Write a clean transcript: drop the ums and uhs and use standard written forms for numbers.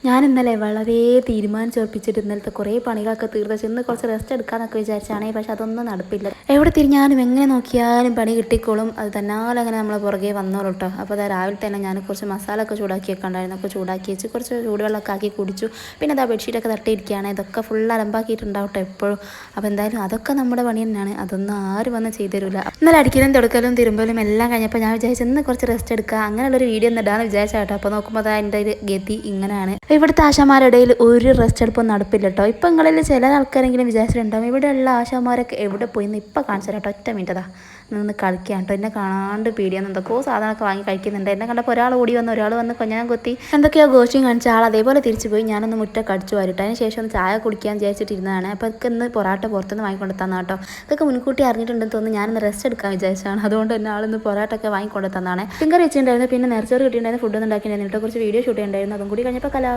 ഞാൻ ഇന്നലെ വളരെ തീരുമാനിച്ചുറപ്പിച്ചിട്ട് ഇന്നലത്തെ കുറേ പണികളൊക്കെ തീർത്ത് ഇന്ന് കുറച്ച് റെസ്റ്റ് എടുക്കാമെന്നൊക്കെ വിചാരിച്ചാണ്. പക്ഷെ അതൊന്നും നടപ്പില്ല. എവിടെ തിരിഞ്ഞാലും എങ്ങനെ നോക്കിയാലും പണി കിട്ടിക്കോളും. അത് തന്നാലെ അങ്ങനെ നമ്മളെ പുറകെ വന്നോളൂ കേട്ടോ. അപ്പോൾ അതാ രാവിലെ തന്നെ ഞാൻ കുറച്ച് മസാല ഒക്കെ ചൂടാക്കി വെക്കണ്ടായിരുന്നു. ഒക്കെ ചൂടാക്കി വെച്ച് കുറച്ച് ചൂടുവെള്ളമൊക്കെ ആക്കി കുടിച്ചു. പിന്നെ അതാ ബെഡ്ഷീറ്റൊക്കെ തട്ടിയിരിക്കുകയാണ്. ഇതൊക്കെ ഫുൾ അലമ്പാക്കിയിട്ടുണ്ടാവട്ടെ എപ്പോഴും. അപ്പോൾ എന്തായാലും അതൊക്കെ നമ്മുടെ പണി തന്നെയാണ്. അതൊന്നും ആരും വന്ന് ചെയ്തു തരില്ല. ഇന്നലെ അടിക്കലും തുടക്കലും തിരുമ്പലും എല്ലാം കഴിഞ്ഞപ്പോൾ ഞാൻ വിചാരിച്ചു ഇന്ന് കുറച്ച് റെസ്റ്റ് എടുക്കുക, അങ്ങനെയുള്ളൊരു വീഡിയോ ഒന്ന് ഇടാന്ന് വിചാരിച്ചാട്ടോ. അപ്പോൾ നോക്കുമ്പോൾ അതാ എൻ്റെ ഒരു ഗതി ഇങ്ങനെയാണ്. ഇവിടുത്തെ ആശാമാരുടെ ഒരു റെസ്റ്റ് എടുപ്പും നടപ്പില്ല കേട്ടോ. ഇപ്പം നിങ്ങളിൽ ചില ആൾക്കാരെങ്കിലും വിചാരിച്ചിട്ടുണ്ടാവും ഇവിടെയുള്ള ആശാമാരൊക്കെ എവിടെ പോയിന്ന് ഇപ്പം കാണിച്ചു തരാം കേട്ടോ. ഒറ്റ മിനിറ്റതാ നിന്ന് കളിക്കാം കേട്ടോ. എന്നെ കാണാണ്ട് പേടിയാന്ന് എന്തൊക്കെയോ സാധനമൊക്കെ വാങ്ങി കഴിക്കുന്നുണ്ട്. എന്നെ കണ്ടപ്പോൾ ഒരാൾ ഓടി വന്നു, ഒരാൾ വന്ന് കൊഞ്ഞാൻ കൊത്തി എന്തൊക്കെയോ ഗോഷ്ഠിയും കാണിച്ച ആൾ അതേപോലെ തിരിച്ചു പോയി. ഞാനൊന്ന് മുറ്റൊക്കെ അടിച്ചു വാരിട്ട് അതിന് ശേഷം ഒന്ന് ചായ കുടിക്കാൻ വിചാരിച്ചിട്ടിരുന്നതാണ്. അപ്പോൾ ഇതൊക്കെ ഇന്ന് പൊറാട്ട പുറത്തുനിന്ന് വാങ്ങിക്കൊണ്ട് തന്നാ കേട്ടോ. ഇതൊക്കെ മുൻകൂട്ടി അറിഞ്ഞിട്ടുണ്ടെന്ന് തോന്നുന്നു. ഞാനൊന്ന് റെസ്റ്റ് എടുക്കാൻ വിചാരിച്ചാണ്. അതുകൊണ്ട് തന്നെ ആളൊന്ന് പൊറാട്ടൊക്കെ വാങ്ങിക്കൊണ്ട് തന്നാണ്. ഫിംഗർ വെച്ചിട്ടുണ്ടായിരുന്നു. പിന്നെ നെർച്ചോറ് കിട്ടിയിട്ടുണ്ടായിരുന്നു. ഫുഡ് ഒന്നും ഉണ്ടാക്കിയിട്ടുണ്ടായിരുന്നു. കുറച്ച് വീഡിയോ ഷൂട്ട് ചെയ്തിട്ടുണ്ടായിരുന്നു. അതും കൂടി കഴിഞ്ഞപ്പോൾ